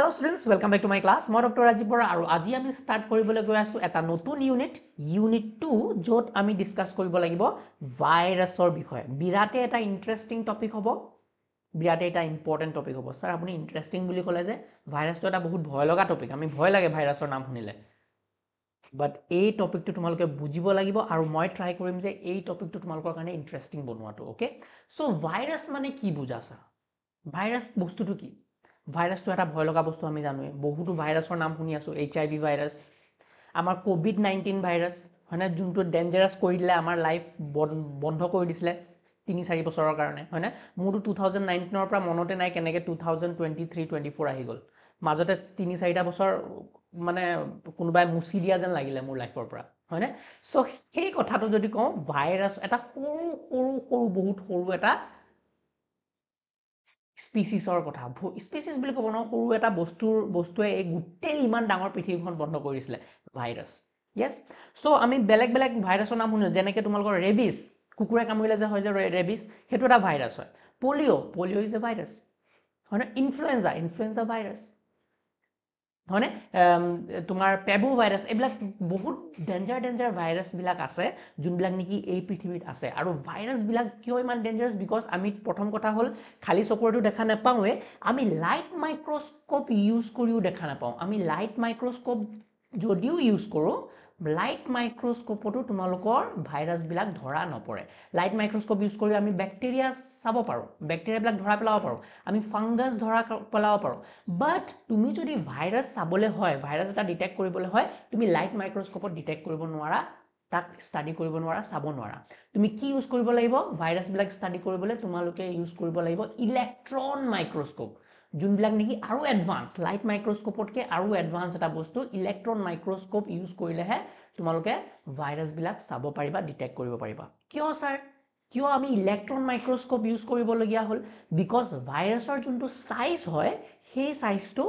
Hello students, welcome back to my class. মই doctor Rajiv Bora আৰু আজি আমি স্টাৰ্ট কৰিবলৈ গৈ আছো এটা নতুন ইউনিট 2 য'ত আমি ডিসকাস কৰিব লাগিব ভাইৰাছৰ বিষয়ে। বিৰাটে এটা ইন্টাৰেষ্টিং টপিক হ'ব, বিৰাটে এটা ইম্পৰ্টেন্ট টপিক হ'ব। স্যাৰ আপুনি ইন্টাৰেষ্টিং বুলি ক'লে যে ভাইৰাছটো এটা বহুত ভয় লগা টপিক, আমি ভয় লাগে ভাইৰাছৰ নাম শুনিলে। বাট এই টপিকটো তোমালোকে বুজিব লাগিব আৰু মই ট্ৰাই কৰিম যে এই টপিকটো তোমালোকৰ কাৰণে ইন্টাৰেষ্টিং বনোৱাটো। ওকে, সো ভাইৰাছ মানে কি বুজা স্যাৰ? ভাইৰাছ বস্তুটো কি? ভাইৰাছ তো এটা ভয় লগা বস্তু আমি জানোৱে, বহুতো ভাইৰাছৰ নাম শুনি আছো, HIV ভাইৰাছ, আমাৰ কোভিড-19 ভাইৰাছ হয়নে, যোনটো ডেঞ্জাৰাছ কৰি দিলে আমাৰ লাইফ বন্ধ কৰি দিছিলে 3-4 বছৰৰ কাৰণে হয়নে। মোৰতো 2019 পৰা মনতে নাই কেনেকৈ 2023-24 আহি গ'ল, মাজতে 3-4টা বছৰ মানে কোনোবাই মুচি দিয়া যেন লাগিলে মোৰ লাইফৰ পৰা হয়নে। সো সেই কথাটো যদি কওঁ, ভাইৰাছ এটা সৰু বহুত সৰু এটা স্পিচিছৰ কথা, স্পিচিছ বুলি ক'ব নোৱাৰো, সৰু এটা বস্তুৱে এই গোটেই ইমান ডাঙৰ পৃথিৱীখন বন্ধ কৰিছিলে, ভাইৰাছ। ইয়েছ, সো আমি বেলেগ ভাইৰাছৰ নাম শুনিলো, যেনেকৈ তোমালোকৰ ৰেবিছ, কুকুৰে কামুৰিলে যে হয় যে ৰেবিছ, সেইটো এটা ভাইৰাছ হয়। পলিঅ' ইজ এ ভাইৰাছ হয় নে। ইনফ্লুৱেঞ্জা ভাইৰাছ হয়নে, তোমাৰ পেবু ভাইৰাছ, এইবিলাক বহুত ডেঞ্জাৰ ভাইৰাছবিলাক আছে যোনবিলাক নেকি এই পৃথিৱীত আছে। আৰু ভাইৰাছবিলাক কিয় ইমান ডেঞ্জাৰাছ? বিকজ আমি প্ৰথম কথা হ'ল খালী চকুৰেতো দেখা নাপাওঁৱে, আমি লাইট মাইক্ৰস্কোপ ইউজ কৰিও দেখা নাপাওঁ। আমি লাইট মাইক্ৰস্কোপ যদিও ইউজ কৰোঁ, লাইট মাইক্ৰস্কোপতো তোমালোকৰ ভাইৰাছবিলাক ধৰা নপৰে। লাইট মাইক্ৰস্কোপ ইউজ কৰি আমি বেক্টেৰিয়া চাব পাৰোঁ, বেক্টেৰিয়াবিলাক ধৰা পেলাব পাৰোঁ, আমি ফাংগাছ ধৰা পেলাব পাৰোঁ। বাট তুমি যদি ভাইৰাছ চাবলৈ হয়, ভাইৰাছ এটা ডিটেক্ট কৰিবলৈ হয়, তুমি লাইট মাইক্ৰস্কোপত ডিটেক্ট কৰিব নোৱাৰা, তাক ষ্টাডি কৰিব নোৱাৰা, চাব নোৱাৰা। তুমি কি ইউজ কৰিব লাগিব ভাইৰাছবিলাক ষ্টাডি কৰিবলৈ? তোমালোকে ইউজ কৰিব লাগিব ইলেক্ট্ৰন মাইক্ৰস্কোপ, যোনবিলাক নেকি আৰু এডভান্স, লাইট মাইক্ৰস্কোপতকৈ আৰু এডভান্স এটা বস্তু। ইলেক্ট্ৰন মাইক্ৰস্কোপ ইউজ কৰিলেহে তোমালোকে ভাইৰাছবিলাক চাব পাৰিবা, ডিটেক্ট কৰিব পাৰিবা। কিয় ছাৰ? কিয় আমি ইলেক্ট্ৰন মাইক্ৰস্কোপ ইউজ কৰিবলগীয়া হ'ল? বিকজ ভাইৰাছৰ যোনটো চাইজ হয়, সেই চাইজটো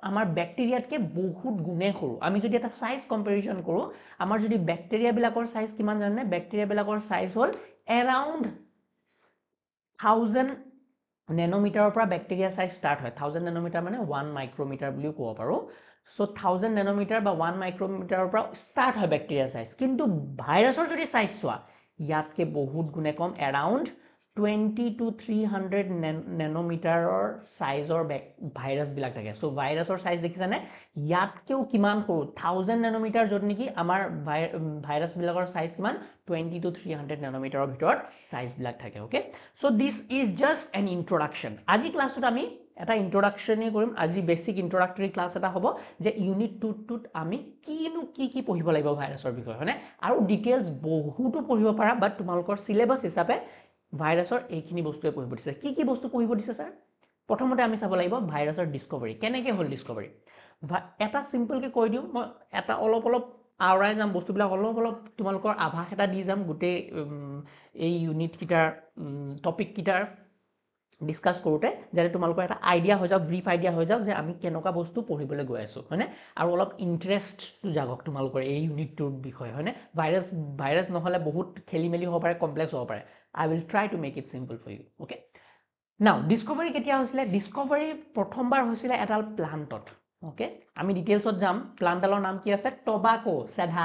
আমাৰ বেক্টেৰিয়াতকৈ বহুত গুণে সৰু। আমি যদি এটা চাইজ কম্পেৰিজন কৰোঁ, আমাৰ যদি বেক্টেৰিয়াবিলাকৰ চাইজ কিমান জানে? বেক্টেৰিয়াবিলাকৰ চাইজ হ'ল এৰাউণ্ড 1000 নেনোমিটাৰৰ পৰা বেক্টেৰিয়া চাইজ ষ্টাৰ্ট হয়। 1000 নেনোমিটাৰ মানে 1 মাইক্ৰমিটাৰ বুলিও ক'ব পাৰোঁ। সো 1000 নেনোমিটাৰ বা 1 মাইক্ৰমিটাৰৰ পৰা ষ্টাৰ্ট হয় বেক্টেৰিয়া চাইজ। কিন্তু ভাইৰাছৰ যদি চাইজ চোৱা, ইয়াতকৈ বহুত গুণে কম, এৰাউণ্ড 20 to 300 নেনোমিটাৰৰ চাইজৰ ভাইৰাছবিলাক থাকে। সো ভাইৰাছৰ চাইজ দেখিছানে? ইয়াতকৈও কিমান সৰু, 1000 নেনোমিটাৰ, য'ত নেকি আমাৰ ভাইৰাছবিলাকৰ চাইজ কিমান? 20 to 300 নেনোমিটাৰৰ ভিতৰত চাইজবিলাক থাকে। Okay, so this is just N introduction. আজি ক্লাছটোত আমি এটা ইন্ট্ৰডাকশ্যনেই কৰিম। আজি বেছিক ইন্ট্ৰডাক্টৰী ক্লাছ এটা হ'ব যে ইউনিট 2টোত আমি কি পঢ়িব লাগিব ভাইৰাছৰ বিষয়ে হয়নে। আৰু ডিটেইলছ বহুতো পঢ়িব পাৰা, বাট তোমালোকৰ চিলেবাছ হিচাপে ভাইৰাছৰ এইখিনি বস্তুৱে পঢ়িব দিছে। কি বস্তু পঢ়িব দিছে ছাৰ? প্ৰথমতে আমি চাব লাগিব ভাইৰাছৰ ডিস্কভাৰী, কেনেকৈ হ'ল ডিস্কভাৰী। এটা চিম্পলকৈ কৈ দিওঁ, মই এটা অলপ আওৰাই যাম, বস্তুবিলাক অলপ তোমালোকৰ আভাস এটা দি যাম গোটেই এই ইউনিটকেইটাৰ টপিককেইটাৰ ডিছকাছ কৰোঁতে, যাতে তোমালোকৰ এটা আইডিয়া হৈ যাওক, ব্ৰিফ আইডিয়া হৈ যাওক যে আমি কেনেকুৱা বস্তু পঢ়িবলৈ গৈ আছোঁ হয়নে। আৰু অলপ ইণ্টাৰেষ্টটো জাগক তোমালোকৰ এই ইউনিটটোৰ বিষয়ে হয়নে। ভাইৰাছ নহ'লে বহুত খেলি মেলি হ'ব পাৰে, কমপ্লেক্স হ'ব পাৰে। I will try to make it simple for you. Okay. Now, discovery কেতিয়া হৈছিলে? ডিস্কভাৰী প্ৰথমবাৰ হৈছিলে এডাল প্লাণ্টত। অ'কে, আমি ডিটেইলছত যাম। প্লাণ্টডালৰ নাম কি আছে? টবাকো, চেধা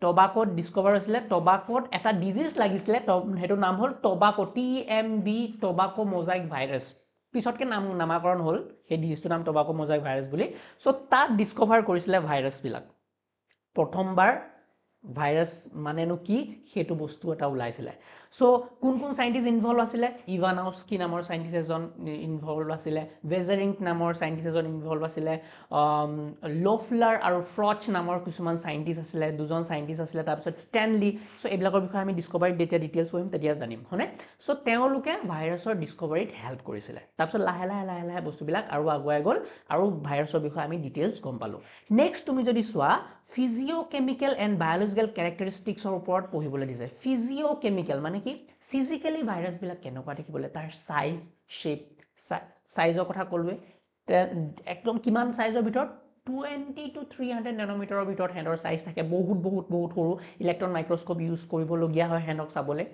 টবাকোত ডিস্কভাৰ হৈছিলে। টবাকোত এটা ডিজিজ লাগিছিলে, সেইটো নাম হ'ল tobacco, TMB, tobacco mosaic virus. পিছতকৈ নামাকৰণ হ'ল, সেই ডিজিজটোৰ নাম টবাকো মোজাইক ভাইৰাছ বুলি। চ' তাত ডিস্কভাৰ কৰিছিলে ভাইৰাছবিলাক। প্ৰথমবাৰ ভাইৰাছ মানেনো কি সেইটো বস্তু এটা ওলাইছিলে। সো কোন চাইণ্টিষ্ট ইনভলভ আছিলে? ইভানস্কি নামৰ চাইণ্টিষ্ট এজন ইনভলভ আছিলে, ৱেজাৰিংক নামৰ চাইণ্টিষ্ট এজন ইনভলভ আছিলে, লোফলাৰ আৰু ফ্ৰচ নামৰ কিছুমান চাইণ্টিষ্ট আছিলে, দুজন চাইণ্টিষ্ট আছিলে, তাৰপিছত ষ্টেনলি। সো এইবিলাকৰ বিষয়ে আমি ডিস্কভাৰীত যেতিয়া ডিটেইলছ পঢ়িম তেতিয়া জানিম হয়নে। সো তেওঁলোকে ভাইৰাছৰ ডিস্কভাৰীত হেল্প কৰিছিলে। তাৰপিছত লাহে লাহে বস্তুবিলাক আৰু আগুৱাই গ'ল আৰু ভাইৰাছৰ বিষয়ে আমি ডিটেইলছ গম পালোঁ। নেক্সট তুমি যদি চোৱা, ফিজিঅ'কেমিকেল এণ্ড বায়'লজিকেল কেৰেক্টাৰিষ্টিক্সৰ ওপৰত পঢ়িবলৈ দিছে। ফিজিঅ'কেমিকেল মানে কি? ফিজিকেলি ভাইৰাছবিলাক কেনেকুৱা দেখিবলৈ, তাৰ চাইজ, শ্বেপ, চাইজৰ কথা ক'লোৱে, একদম কিমান চাইজৰ ভিতৰত? 20 to 300 নেনোমিটাৰৰ ভিতৰত সিহঁতৰ চাইজ থাকে, বহুত সৰু। ইলেক্ট্ৰন মাইক্ৰস্কোপ ইউজ কৰিবলগীয়া হয় সিহঁতক চাবলৈ।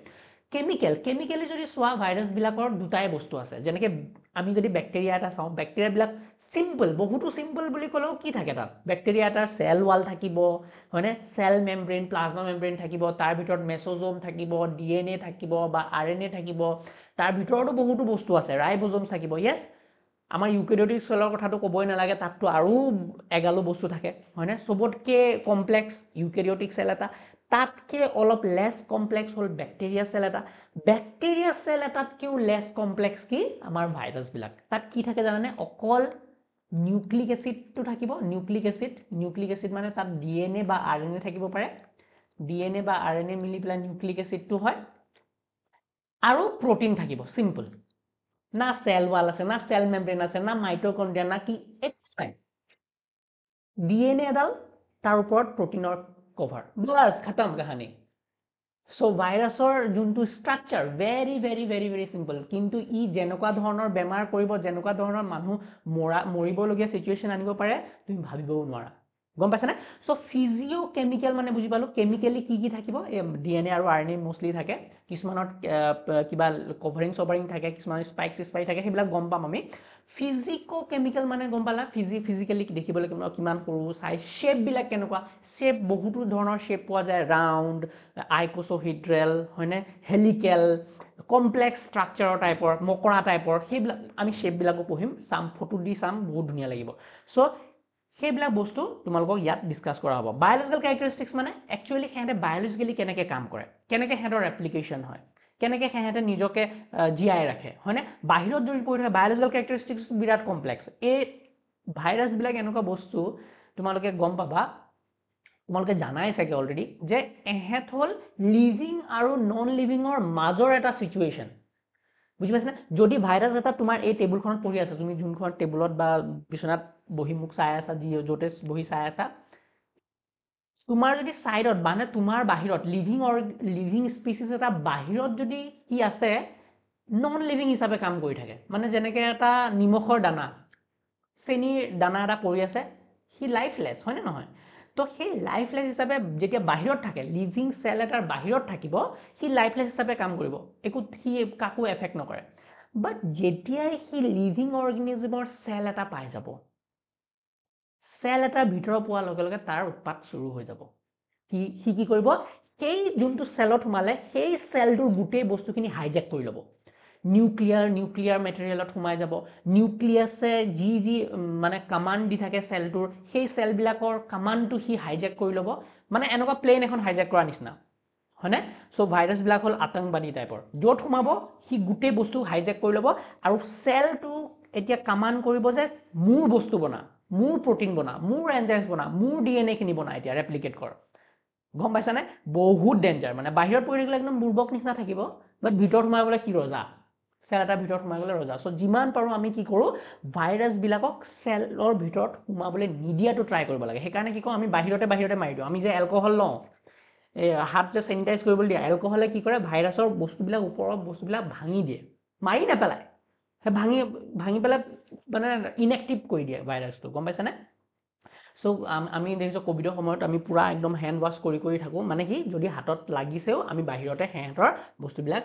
কেমিকেলি যদি চোৱা ভাইৰাছবিলাকৰ দুটাই বস্তু আছে যেনেকৈ আমি যদি বেক্টেৰিয়া এটা চাওঁ বেক্টেৰিয়াবিলাক চিম্পল বহুতো চিম্পল বুলি ক'লেও কি থাকে তাত বেক্টেৰিয়া এটাৰ চেল ৱাল থাকিব হয়নে চেল মেমব্ৰেইন প্লাজমা মেমব্ৰেইন থাকিব তাৰ ভিতৰত মেছ'জোম থাকিব DNA থাকিব বা RNA থাকিব তাৰ ভিতৰতো বহুতো বস্তু আছে ৰাইব'জোমছ থাকিব য়েছ আমাৰ ইউকেৰিঅটিক চেলৰ কথাটো ক'বই নালাগে তাততো আৰু এগালো বস্তু থাকে হয়নে চবতকৈ কমপ্লেক্স ইউকেৰিঅটিক চেল এটা তাতকৈ অলপ লেছ কমপ্লেক্স হ'ল বেক্টেৰিয়া চেল এটা বেক্টেৰিয়া চেল এটাতকৈও লেছ কমপ্লেক্স কি আমাৰ ভাইৰাছবিলাক তাত কি থাকে জানানে অকল নিউক্লিক এচিডটো থাকিব নিউক্লিক এচিড মানে তাত DNA বা RNA থাকিব পাৰে DNA বা RNA মিলি পেলাই নিউক্লিক এচিডটো হয় আৰু প্ৰটিন থাকিব সিম্পল না সেল ওয়াল আছে না সেল মেমব্ৰেন আছে না মাইটোকন্ড্ৰিয়া না কি একো নাই DNA এডাল তাৰ ওপৰত প্ৰটিনৰ কভাৰ বাস খতম কাহিনী সো ভাইৰাছৰ যোনটো ষ্ট্ৰাকচাৰ ভেৰি সিম্পল কিন্তু ই যেনেকুৱা ধৰণৰ বেমাৰ কৰিব যেনেকুৱা ধৰণৰ মানুহ মৰিবলগীয়া সিচুৱেশ্যন আনিব পাৰে তুমি ভাবিবও নোৱাৰা গম পাইছানে সো ফিজিঅ'কেমিকেল মানে বুজি পালো কেমিকেলি কি থাকিব DNA আৰু RNA মোষ্টলি থাকে কিছুমানত কিবা কভাৰিং থাকে কিছুমান স্পাইক থাকে সেইবিলাক গম পাম আমি ফিজিক'কেমিকেল মানে গম পালা ফিজিকেলি দেখিবলৈ কিমান সৰু সাইজ শেপ বিলাক কেনেকুৱা শেপ বহুতো ধৰণৰ শেপ পোৱা যায় ৰাউণ্ড আইকোছহেড্ৰেল হয়নে হেলিকেল কমপ্লেক্স ষ্ট্ৰাকচাৰৰ টাইপৰ মকৰা টাইপৰ সেইবিলাক আমি শেপবিলাকো পঢ়িম চাম ফটো দি চাম বহুত ধুনীয়া লাগিব সো সেইবিলাক বস্তু তোমালোকক ইয়াত ডিসকাস কৰা হ'ব বায়োলজিক্যাল ক্যাৰেক্টাৰিষ্টিক্স মানে একচুয়ালি হেঁতে বায়োলজিক্যালি কেনেকৈ কাম কৰে কেনেকৈ হেঁতৰ এপ্লিকেশন হয় কেনেকৈ হেঁতে নিজকে জিয়াই ৰাখে হয়নে বাহিৰত যদি পৰি থাকে বায়োলজিক্যাল ক্যাৰেক্টাৰিষ্টিক্স বিৰাট কমপ্লেক্স এই ভাইৰাছবিলাক এনেকুৱা বস্তু তোমালোকে গম পাবা তোমালোকে জানাই চাগে অলৰেডি যে এহেত হ'ল লিভিং আৰু নন লিভিংৰ মাজৰ এটা সিচুৱেশ্যন বুজি পাইছানে যদি ভাইৰাছ এটা তোমাৰ এই টেবুলখনত পঢ়ি আছে তুমি যোনখন টেবুলত বা বিছনাত বহি মুখ চাই আছা য'তে বহি চাই আছা তোমাৰ যদি সাইডত মানে তোমাৰ বাহিৰত লিভিং স্পিচিছ এটা বাহিৰত যদি কি আছে নন লিভিং হিচাপে কাম কৰি থাকে মানে যেনেকৈ এটা নিমখৰ দানা চেনিৰ দানা এটা পৰি আছে হি লাইফলেছ হয়নে নহয় তো সেই লাইফলেছ হিচাপে যেতিয়া বাহিৰত থাকে লিভিং সেল এটাৰ বাহিৰত থাকিব হি লাইফলেছ হিচাপে কাম কৰিব একো হি কাকো এফেক্ট নকৰে বাট যেতিয়াই হি লিভিং অৰ্গেনিজমৰ সেল এটা পাই যাব সেল এটাৰ ভিতৰত পোৱাৰ লগে লগে তাৰ উৎপাত শুৰু হৈ যাব হি কি কৰিব সেই যোনটো সেলত সোমালে সেই সেলটোৰ গোটেই বস্তুখিনি হাইজেক কৰি ল'ব নিউক্লিয়াৰ মেটেৰিয়েলত সোমাই যাব নিউক্লিয়াছে যি মানে কমান্ড দি থাকে সেলটোৰ সেই সেলবিলাকৰ কমান্ডটো হি হাইজেক কৰি ল'ব মানে এনেকুৱা প্লেন এখন হাইজেক কৰা নিচিনা হয়নে সো ভাইৰাছবিলাক হ'ল আতংকবাদী টাইপৰ য'ত সোমাব হি গোটেই বস্তু হাইজেক কৰি ল'ব আৰু সেলটো এতিয়া কমান্ড কৰিব যে মোৰ বস্তু বনা মোৰ প্ৰটিন বনা মোৰ এনজাইমছ বনা মোৰ DNA খিনি বনা এতিয়া ৰেপ্লিকেট কৰ গম পাইছানে বহুত ডেঞ্জাৰ মানে বাহিৰত পৰি থাকিলে একদম বুৰ্বক নিচিনা থাকিব বাট ভিতৰত সোমাবলৈ কি ৰজা সেল এটাৰ ভিতৰত সোমাই গ'লে ৰজা সো যিমান পাৰো আমি কি কৰো ভাইৰাছবিলাকক সেলৰ ভিতৰত সোমাবলৈ নিদিয়াটো ট্ৰাই কৰিব লাগে সেইকাৰণে কি কওঁ আমি বাহিৰতে মাৰি দিওঁ আমি যে এলকহল লওঁ এই হাত যে চেনিটাইজ কৰিবলৈ দিয়া এলকহলে কি কৰে ভাইৰাছৰ বস্তুবিলাক ওপৰৰ বস্তুবিলাক ভাঙি দিয়ে মাৰি নেপেলায় ভাঙি পেলাই মানে ইনএক্টিভ কৰি দিয়ে ভাইৰাছটো গম পাইছানে সো আমি দেখিছোঁ কোভিডৰ সময়ত আমি পুৰা একদম হেণ্ড ৱাছ কৰি থাকোঁ মানে কি যদি হাতত লাগিছেও আমি বাহিৰতে সিহঁতৰ বস্তুবিলাক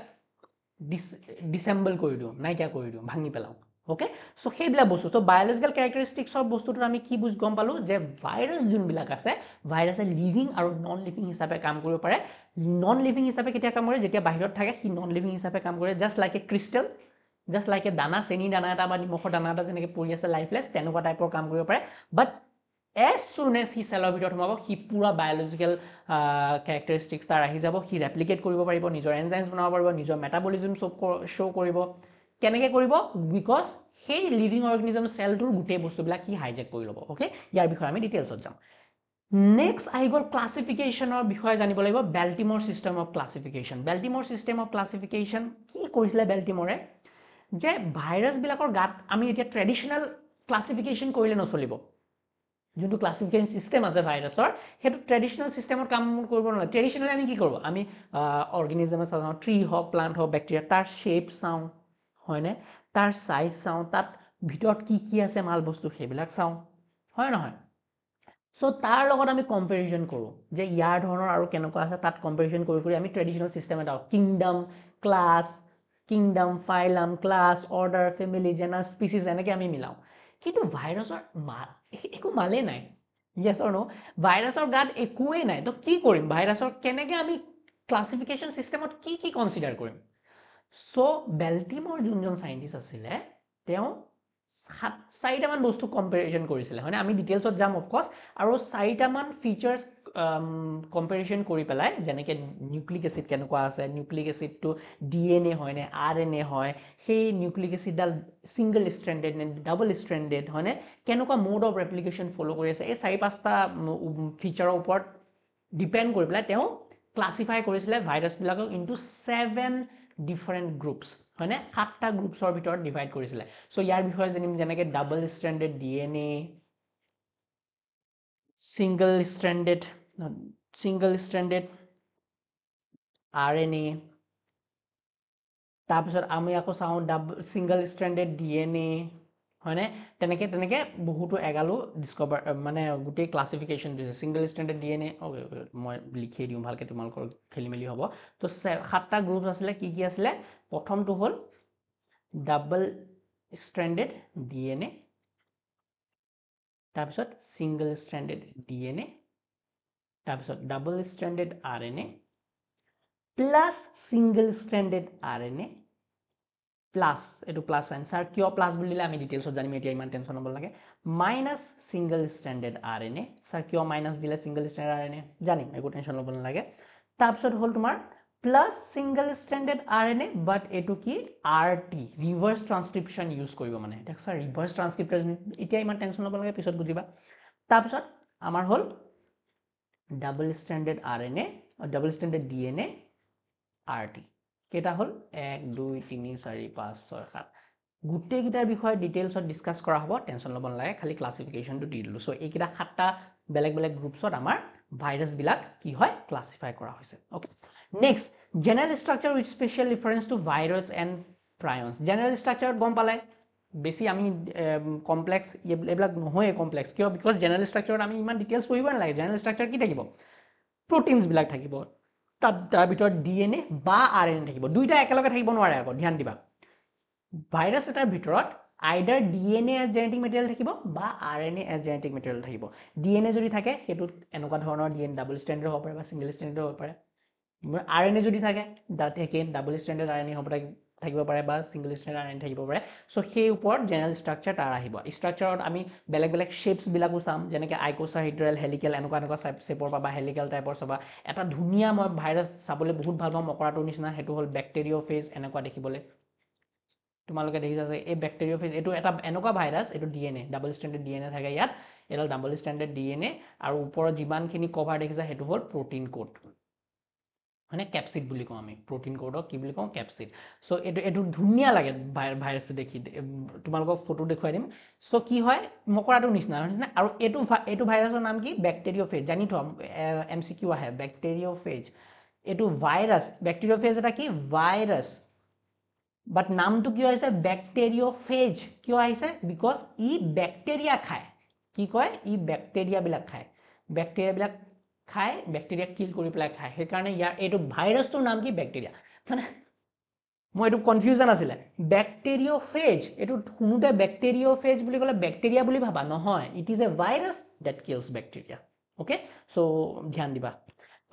ডিসেম্বল কৰি দিওঁ নাইকিয়া কৰি দিওঁ ভাঙি পেলাওঁ ওকে সো সেইবিলাক বস্তু সো বায়োলজিক্যাল ক্যাৰেক্টাৰিষ্টিক্সৰ বস্তুটোত আমি কি বুজি গম পালোঁ যে ভাইৰাছ যোনবিলাক আছে ভাইৰাছে লিভিং আৰু নন লিভিং হিচাপে কাম কৰিব পাৰে নন লিভিং হিচাপে কেতিয়া কাম কৰে যেতিয়া বাহিৰত থাকে সি নন লিভিং হিচাপে কাম কৰে just like a crystal just like a দানা চেনি দানা এটা বা নিমখৰ দানা এটা যেনেকৈ পৰি আছে লাইফলেছ তেনেকুৱা টাইপৰ কাম কৰিব পাৰে বাট as soon as হি সেলৰ ভিতৰত সোমাব হি পুৰা বায়োলজিক্যাল ক্যাৰেক্টাৰিষ্টিক্স তাৰ আহি যাব হি ৰেপ্লিকেট কৰিব পাৰিব নিজৰ এনজাইমছ বনাব পাৰিব নিজৰ মেটাবলিজম শ্ব' কৰিব কেনেকৈ কৰিব বিকজ সেই লিভিং অৰ্গেনিজম সেলটোৰ গোটেই বস্তুবিলাক হি হাইজেক কৰি ল'ব ওকে ইয়াৰ বিষয়ে আমি ডিটেইলছত যাম নেক্সট আহি গ'ল ক্লাছিফিকেশ্যনৰ বিষয়ে জানিব লাগিব বেল্টিমৰ চিষ্টেম অফ ক্লাছিফিকেশ্যন কি কৰিছিলে বেল্টিমৰে যে ভাইৰাছবিলাকৰ গাত আমি এতিয়া ট্ৰেডিশ্যনেল ক্লাছিফিকেশ্যন কৰিলে নচলিব যোনটো ক্লাছিফিকেশ্যন সিস্টেম আছে ভাইৰাছৰ সেইটো ট্ৰেডিশ্যনেল সিস্টেমত কাম কৰিব নালাগে ট্ৰেডিশ্যনেলি আমি কি কৰোঁ আমি অৰ্গেনিজম চাওঁ ট্ৰী হওক প্লাণ্ট হওক বেক্টেৰিয়া তাৰ শ্বেপ চাওঁ হয়নে তাৰ সাইজ চাওঁ তাত ভিতৰত কি আছে মাল বস্তু সেইবিলাক চাওঁ হয় নহয় সো তাৰ লগত আমি কম্পেৰিজন কৰোঁ যে ইয়াৰ ধৰণৰ আৰু কেনেকুৱা আছে তাত কম্পেৰিজন কৰি আমি ট্ৰেডিশ্যনেল চিষ্টেম এটা kingdom class kingdom ফাইলাম class order family genus species এনেকৈ আমি মিলাওঁ কিন্তু ভাইৰাছৰ একো মালেই নাই য়েছ অৰ ন' ভাইৰাছৰ গাত একোৱেই নাই তো কি কৰিম ভাইৰাছৰ কেনেকৈ আমি ক্লাছিফিকেশ্যন চিষ্টেমত কি কনচিডাৰ কৰিম সো বেল্টিমৰ যোনজন চাইণ্টিষ্ট আছিলে তেওঁ 4টামান বস্তু কম্পেৰিজন কৰিছিলে হয়নে আমি ডিটেইলছত যাম অফক'ৰ্ছ আৰু 4টামান ফিচাৰ্ছ কম্পেৰিজন কৰি পেলাই যেনেকৈ নিউক্লিক এচিড কেনেকুৱা আছে নিউক্লিক এচিডটো DNA হয় নে RNA হয় সেই নিউক্লিক এচিডডাল ছিংগল ষ্ট্ৰেণ্ডেড নে ডাবল ষ্ট্ৰেণ্ডেড হয়নে কেনেকুৱা মোড অফ ৰেপ্লিকেশ্যন ফ'ল' কৰি আছে এই 4-5টা ফিচাৰৰ ওপৰত ডিপেণ্ড কৰি পেলাই তেওঁ ক্লাছিফাই কৰিছিলে ভাইৰাছবিলাকক ইনটু 7 ডিফাৰেণ্ট গ্ৰুপছ হয়নে 7টা গ্ৰুপছৰ ভিতৰত ডিভাইড কৰিছিলে চ' ইয়াৰ বিষয়ে জানিম যেনেকৈ double stranded DNA single stranded RNA তাৰপিছত আমি আকৌ চাওঁ single stranded DNA হয়নে তেনেকৈ বহুতো এগালো ডিস্কভাৰ মানে গোটেই ক্লাছিফিকেশ্যন দিছে single stranded DNA মই লিখি দিওঁ ভালকৈ তোমালোকৰ খেলিমেলি হ'ব তো 7টা গ্ৰুপ আছিলে কি আছিলে প্ৰথমটো হ'ল ডাবল stranded DNA তাৰপিছত single stranded DNA তাৰপিছত double stranded RNA plus single stranded RNA plus এইটো প্লাছ চাইন ছাৰ কিয় প্লাছ বুলিলে আমি ডিটেইলছত জানিম এতিয়া ইমান টেনশ্যন হ'ব লাগে minus single stranded RNA sir কিয় মাইনাছ দিলে ছিংগল ষ্ট্ৰেণ্ডেড RNA জানিম একো টেনশ্যন ল'ব নালাগে তাৰপিছত হ'ল তোমাৰ plus single stranded RNA but এইটো কি RT ৰিভাৰ্ছ ট্ৰান্সক্ৰিপশ্যন ইউজ কৰিব মানে এতিয়া ছাৰ ৰিভাৰ্ছ ট্ৰান্সক্ৰিপশ্যন এতিয়া ইমান টেনশ্যন ল'ব লাগে পিছত বুজিবা তাৰপিছত আমাৰ হ'ল double stranded RNA double stranded DNA RT কেইটা হ'ল 1 2 3 4 5 6 7 গোটেইকেইটাৰ বিষয়ে ডিটেইলছত ডিছকাছ কৰা হ'ব টেনশ্যন ল'ব নালাগে খালি ক্লাছিফিকেশ্যনটো দি দিলোঁ চ' এইকেইটা 7টা বেলেগ গ্ৰুপছত আমাৰ ভাইৰাছবিলাক কি হয় ক্লাছিফাই কৰা হৈছে okay next general structure with special reference to virus and prions general ষ্ট্ৰাকচাৰত গম পালে বেছি আমি কমপ্লেক্স এইবিলাক নহয়ে কমপ্লেক্স কিয় বিকজ জেনেৰেল ষ্ট্ৰাকচাৰত আমি ইমান ডিটেইলছ পঢ়িব নালাগে জেনেৰেল ষ্ট্ৰাকচাৰ কি থাকিব প্ৰটিনছবিলাক থাকিব তাৰ ভিতৰত DNA বা RNA থাকিব দুইটা একেলগে থাকিব নোৱাৰে আকৌ ধ্যান দিবা ভাইৰাছ এটাৰ ভিতৰত আইডাৰ DNA এজ জেনেটিক মেটেৰিয়েল থাকিব বা RNA এজ জেনেটিক মেটেৰিয়েল থাকিব DNA যদি থাকে সেইটোত এনেকুৱা ধৰণৰ DNA ডাবল ষ্ট্ৰেণ্ডেড হ'ব পাৰে বা ছিংগল ষ্ট্ৰেণ্ডেড হ'ব পাৰে RNA যদি থাকে ডাবল ষ্ট্ৰেণ্ডেড RNA হ'ব থাকিব পাৰে বা ছিংগল ষ্ট্ৰেণ্ডেড RNA থাকিব পাৰে চ' সেই ওপৰত জেনেৰেল ষ্ট্ৰাকচাৰ তাৰ আহিব ষ্ট্ৰাকচাৰত আমি বেলেগ শ্বেপছবিলাকো চাম যেনেকৈ আইকোচাহিড্ৰেল হেলিকেল এনেকুৱা শ্বেপৰ পাবা হেলিকেল টাইপৰ চাবা এটা ধুনীয়া মই ভাইৰাছ চাবলৈ বহুত ভাল পাওঁ মকৰাটোৰ নিচিনা সেইটো হ'ল বেক্টেৰিঅ'ফেজ এনেকুৱা দেখিবলৈ তোমালোকে দেখিছা যে এই বেক্টেৰিঅ'ফেজ এইটো এটা এনেকুৱা ভাইৰাছ এইটো DNA ডাবল ষ্ট্ৰেণ্ডেড DNA থাকে ইয়াত এডাল ডাবল ষ্ট্ৰেণ্ডেড DNA আৰু ওপৰত যিমানখিনি কভাৰ দেখিছা সেইটো হ'ল প্ৰটিন কোড মানে কেপচিড বুলি কওঁ আমি প্ৰটিন কোডক কি বুলি কওঁ কেপচিড চ' এইটো ধুনীয়া লাগে ভাইৰাছটো দেখি তোমালোকক ফটো দেখুৱাই দিম চ' কি হয় মকৰাটোৰ নিচিনা আৰু এইটো ভাইৰাছৰ নাম কি বেক্টেৰিঅ'ফেজ জানি থোৱা MCQ আহে বেক্টেৰিঅ'ফেজ এইটো ভাইৰাছ বেক্টেৰিঅ'ফেজ এটা কি ভাইৰাছ বাট নামটো কিয় আহিছে বেক্টেৰিঅ'ফেজ কিয় আহিছে বিকজ ই বেক্টেৰিয়া খায় কি কয় ই বেক্টেৰিয়াবিলাক খায় বেক্টেৰিয়াক কিল কৰি পেলাই খায় সেইকাৰণে ইয়াৰ এইটো ভাইৰাছটোৰ নাম কি বেক্টেৰিয়া মানে মই এইটো কনফিউজন আছিলে বেক্টেৰিঅ'ফেজ এইটো শুনোতে বেক্টেৰিঅ'ফেজ বুলি ক'লে বেক্টেৰিয়া বুলি ভাবা নহয় it is a virus that kills bacteria okay চ' ধ্যান দিবা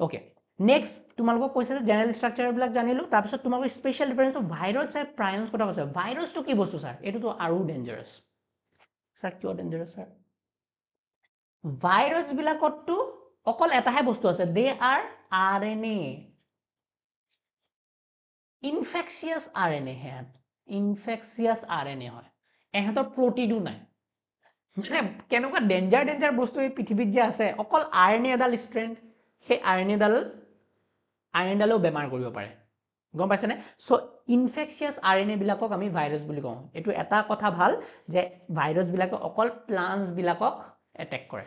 অ'কে নেক্সট তোমালোকক কৈছে যে জেনেৰেল ষ্ট্ৰাকচাৰবিলাক জানিলোঁ তাৰপিছত তোমালোকৰ স্পেচিয়েল ডিফাৰেঞ্চটো ভাইৰাছ আৰু প্ৰায়নছ কথা কৈছে ভাইৰাছটো কি বস্তু ছাৰ এইটোতো আৰু ডেঞ্জাৰাছ ছাৰ কিয় ডেঞ্জাৰাছ ছাৰ ভাইৰাছবিলাকততো অকল এটাহে বস্তু আছে they are RNA infectious RNA infectious RNA হয় এহঁতৰ প্ৰটিনো নাই মানে কেনেকুৱা ডেঞ্জাৰ বস্তু এই পৃথিৱীত যে আছে অকল RNA এডাল ষ্ট্ৰেণ্ড সেই RNA-ডালেও বেমাৰ কৰিব পাৰে গম পাইছেনে চ' ইনফেকচিয়াছ RNA-বিলাকক আমি ভাইৰাছ বুলি কওঁ এইটো এটা কথা ভাল যে ভাইৰাছবিলাকে অকল প্লাণ্টছবিলাকক এটেক কৰে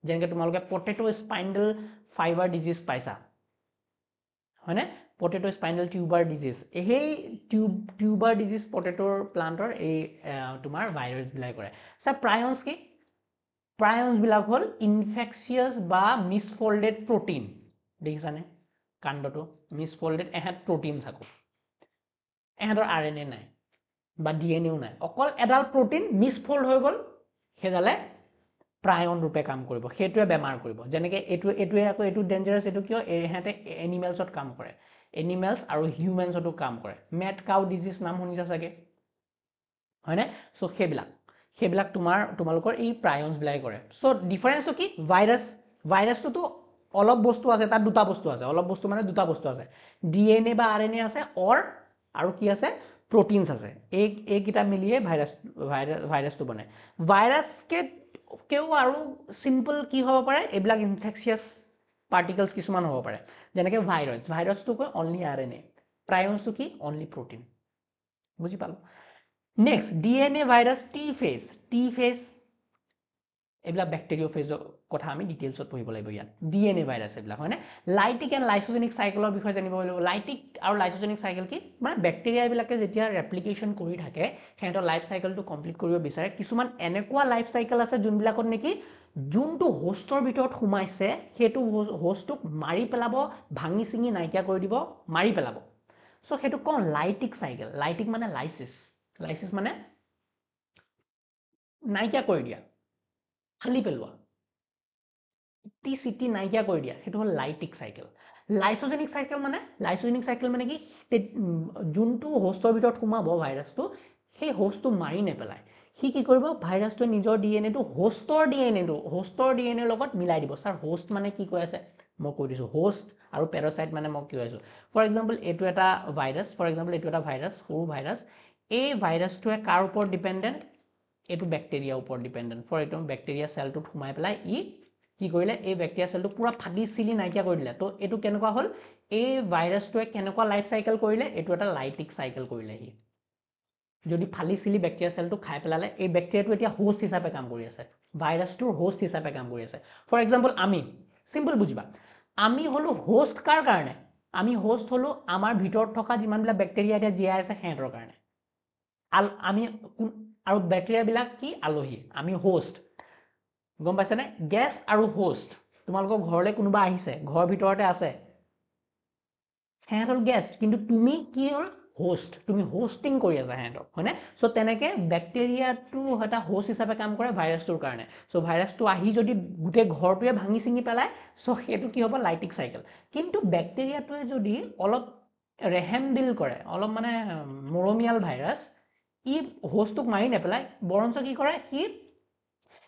যেনেকৈ তোমালোকে পটেটো স্পাইনেল ফাইবাৰ ডিজিজ পাইছা হয়নে পটেটো স্পাইনেল টিউবাৰ ডিজিজ সেই টিউবাৰ ডিজিজ পটেটোৰ প্লাণ্টৰ এই তোমাৰ ভাইৰাছবিলাক কৰে ছাৰ প্ৰায়নছ কি প্ৰায়ন্স বিলাক হল ইনফেকচিয়াছ বা মিসফোল্ডেড প্ৰটিন দেখিছানে কাণ্ডটো মিসফোল্ডেড এহেত প্ৰটিন থাকো এহেতৰ আৰএনএ নাই বা ডিএনএও নাই অকল এডাল প্ৰটিন মিসফোল্ড হৈ গল হেদালে প্ৰায়ন ৰূপে কাম কৰিব হেতুৱে বেমাৰ কৰিব যেনেকে এটুৱে আকৌ এটু ডেঞ্জাৰাস এটু কিয় এহেতে এনিমেলছত কাম কৰে এনিমেলছ আৰু হিউমেনছতো কাম কৰে মেড কাউ ডিজিজ নাম শুনিছা চাগে হয়নে সো হেবিলাক তোমালোকৰ এই প্ৰায়ন্স বিলাই কৰে সো ডিফাৰেন্সটো কি ভাইৰাছটো অলপ বস্তু আছে তাত দুটা বস্তু আছে অলপ বস্তু মানে দুটা বস্তু আছে ডিএনএ বা আৰএনএ আছে আৰু কি আছে প্ৰটিনছ আছে এই কিটা মিলিয়ে ভাইৰাছটো বনে ভাইৰাছকে কেও আৰু সিম্পল কি হ'ব পাৰে এইবিলাক ইনফেকচিয়াছ পাৰ্টিকলছ কিছুমান হ'ব পাৰে যেনেকে ভাইৰাছটো কয় অনলি আৰএনএ প্ৰায়ন্সটো কি অনলি প্ৰটিন বুজি পালো next DNA virus T phase এইবিলাক ব্যাকটেৰিওফেজৰ কথা আমি ডিটেইলছত পঢ়িব লাগিব ইয়াত ডিএনএ ভাইৰাছ এইবিলাক হয়নে লাইটিক এণ্ড লাইসোজেনিক সাইকেলৰ বিষয়ে জানিব লাগিব লাইটিক আৰু লাইসোজেনিক সাইকেল কি মানে ব্যাকটেৰিয়া বিলাকে যেতিয়া ৰেপ্লিকেশন কৰি থাকে হেতৰ লাইফ সাইকেলটো কমপ্লিট কৰিব বিচাৰে কিছুমান এনেকুৱা লাইফ সাইকেল আছে যোনবিলাকত নেকি যোনটো হোষ্টৰ ভিতৰত সোমাইছে হেতু হোষ্টক মাৰি পেলাব ভাঙি চিঙি নাইকিয়া কৰি দিব মাৰি পেলাব সো হেতু কোন লাইটিক সাইকেল লাইটিক মানে লাইসিস মানে নাইকিয়া কৰি দিয়া খালি পেলোৱা টি নাইকিয়া কৰি দিয়া হেতু হল লাইটিক সাইকেল লাইসোজেনিক সাইকেল মানে কি যোনটো হোষ্টৰ ভিতৰত সোমাব ভাইৰাছটো সেই হোষ্টটো মাৰি নেপেলায় হি কি কৰিব ভাইৰাছটো নিজৰ ডিএনএ টো হোষ্টৰ ডিএনএ লগত মিলাই দিব স্যাৰ হোষ্ট মানে কি কৈ আছে মই কৈ দিছো হোষ্ট আৰু প্যাৰাসাইট মানে মই কি কৈছো ফৰ এক্সাম্পল এটো এটা ভাইৰাছ সৰু ভাইৰাছ এই ভাইৰাছটোৱে কাৰ ওপৰত ডিপেন্ডেন্ট এটো ব্যাকটেৰিয়া ওপৰত ডিপেন্ডেন্ট ফৰ এটো ব্যাকটেৰিয়া সেলটো সোমাই পেলাই ই কি কৰিলে এই ব্যাকটেৰিয়া সেলটো পুৰা ফাটি চিলি নাইকিয়া কৰি দিলে তো এটো কেনেকুৱা হল এই ভাইৰাছটোৱে কেনেকুৱা লাইফ সাইকেল কৰিলে এটো এটা লাইটিক সাইকেল কৰিলে হি যদি ফালি চিলি ব্যাকটেৰিয়া সেলটো খাই পেলালে এই ব্যাকটেৰিয়াটো এতিয়া হোষ্ট হিচাপে কাম কৰি আছে ভাইৰাছটোৰ হোষ্ট হিচাপে কাম কৰি আছে ফৰ এক্সাম্পল আমি সিম্পল বুজিবা আমি হলো হোষ্ট কাৰ কাৰণে আমি হোষ্ট হলো আমাৰ ভিতৰত থকা যিমানবিলাক ব্যাকটেৰিয়া এতিয়া জিয়াই আছে হেতৰ কাৰণে আমি আৰু ব্যাকটেৰিয়া বিলাক কি আলোহী আমি হোষ্ট গম পাইছানে গেছ আৰু হোষ্ট তোমালোকৰ ঘৰলে কোনোবা আহিছে ঘৰ ভিতৰতে আছে হেতৰ গেষ্ট কিন্তু তুমি কি হল হোষ্ট তুমি হোস্টিং কৰি আছা হেতৰ হয়নে সো তেনেকে ব্যাকটেৰিয়াটো এটা হোষ্ট হিচাপে কাম কৰে ভাইৰাছটোৰ কাৰণে সো ভাইৰাছটো আহি যদি গুটে ঘৰটোৱে ভাঙি চিঙি পেলায় সো হেতু কি হ'ব লাইটিক সাইকেল কিন্তু ব্যাকটেৰিয়াটোৱে যদি অলপ ৰেহেম দিল কৰে অলপ মানে মৰমিয়াল ভাইৰাছ ই হোষ্টক মাৰি নেপেলায় বৰঞ্চ কি কৰে হি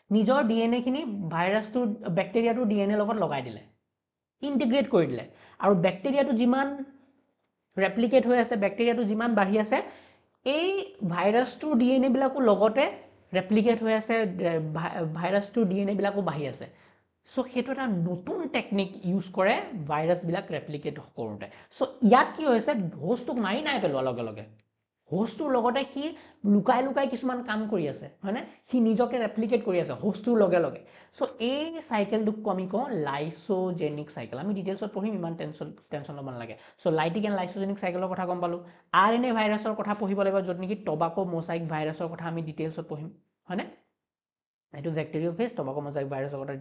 নিজৰ ডিএনএ খিনি ভাইৰাছটোৰ ব্যাকটেৰিয়াটোৰ ডিএনএ লগত লগাই দিলে ইন্টিগ্ৰেট কৰি দিলে আৰু ব্যাকটেৰিয়াটো যিমান ৰেপ্লিকেট হৈ আছে ব্যাকটেৰিয়াটো যিমান বাঢ়ি আছে এই ভাইৰাছটোৰ ডিএনএ বিলাকো লগতে ৰেপ্লিকেট হৈ আছে ভাইৰাছটোৰ ডিএনএ বিলাকো বাঢ়ি আছে সো হেতু এটা নতুন টেকনিক ইউজ কৰে ভাইৰাছ বিলাক ৰেপ্লিকেট কৰোতে সো ইয়াত কি হৈছে হোষ্টক মাৰি নাই পেলোৱা লগে লগে হোষ্টটোৰ লগতে হি লুকাই কিছুমান কাম কৰি আছে হয়নে হি নিজকে ৰেপ্লিকেট কৰি আছে হোষ্টটোৰ লগে লগে সো এই সাইকেলটো আমি কওঁ লাইসোজেনিক সাইকেল আমি ডিটেইলছত পঢ়িম ইমান টেনচন লব নালাগে সো লাইটিক এণ্ড লাইসোজেনিক সাইকেলৰ কথা গম পালো আৰএনএ ভাইৰাছৰ কথা পঢ়িব লাগিব যত নেকি টবাকো মোজাইক ভাইৰাছৰ কথা আমি ডিটেইলছত পঢ়িম হয়নে এটো ব্যাকটেৰিওফেজ টবাকো মোজাইক ভাইৰাছৰ কথা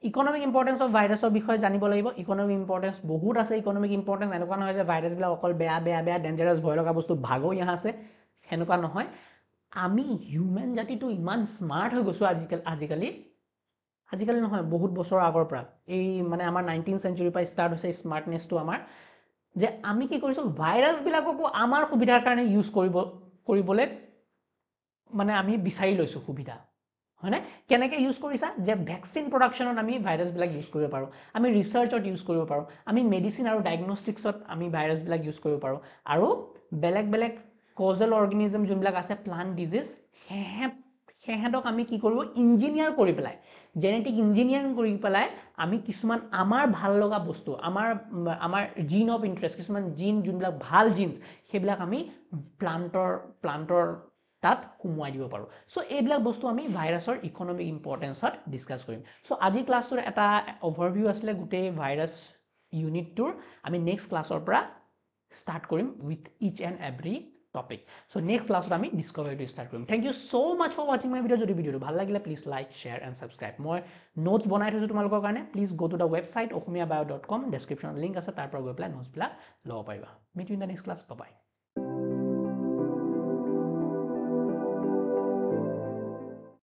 ইকোনমিক ইম্পৰ্টেন্স অফ ভাইৰাছৰ বিষয়ে জানিব লাগিব ইকোনমিক ইম্পৰ্টেন্স বহুত আছে ইকোনমিক ইম্পৰ্টেন্স এনেকুৱা নহয় যে ভাইৰাছ বিলাক অকল বেয়া ডেঞ্জাৰাস ভয় লগা বস্তু ভাগো ইহা আছে হেনকা নহয় আমি হিউম্যান জাতিটো ইমান স্মাৰ্ট হৈ গৈছো আজিকালি নহয় বহুত বছৰ আগৰ পৰা এই মানে আমাৰ 19th century পৰা ষ্টাৰ্ট হৈছে স্মাৰ্টনেছটো আমাৰ যে আমি কি কৰিছো ভাইৰাছ বিলাককো আমাৰ সুবিধাৰ কাৰণে ইউজ কৰিবলৈ মানে আমি বিচাৰি লৈছো সুবিধা হয়নে কেনেকৈ ইউজ কৰিছা যে ভ্যাকচিন প্ৰডাকশনত আমি ভাইৰাছ বিলাক ইউজ কৰিব পাৰো আমি ৰিসাৰ্চত ইউজ কৰিব পাৰো আমি মেডিসিন আৰু ডায়াগনস্টিক্সত আমি ভাইৰাছ বিলাক ইউজ কৰিব পাৰো আৰু বেলেগ কজল অৰ্গানিজম যোনবিলাক আছে প্লান্ট ডিজিজ হেহেতক আমি কি কৰিব ইঞ্জিনিয়াৰ কৰি পেলাই জেনেটিক ইঞ্জিনিয়াৰিং কৰি পেলাই আমি কিছুমান আমাৰ ভাল লগা বস্তু আমাৰ জিন অফ ইন্টাৰেষ্ট কিছুমান জিন যোনবিলাক ভাল জিন্স সেইবিলাক আমি প্লান্টৰ তাত সুমুৱাই দিব পাৰো সো এইবিলাক বস্তু আমি ভাইৰাছৰ ইকোনমিক ইম্পৰ্টেন্সত ডিসকাস কৰিম সো আজি ক্লাছৰ এটা ওভাৰভিউ আছিল গুটে ভাইৰাছ ইউনিটটোৰ আমি নেক্সট ক্লাছৰ পৰা স্টাৰ্ট কৰিম with each and every topic so next ক্লাছত আমি ডিসকভাৰীটো ষ্টাৰ্ট কৰিম thank you so much for ৱাচিং মাই ভিডিঅ' যদি ভিডিঅ'টো ভাল লাগিলে please like share and subscribe মই নোটছ বনাই থৈছোঁ তোমালোকৰ কাৰণে please go' to the website Asomiya bio.com ডেছক্ৰিপশ্যনত লিংক আছে তাৰ পৰা গৈ পেলাই নোটছবিলাক ল'ব পাৰিবা meet you in the next class by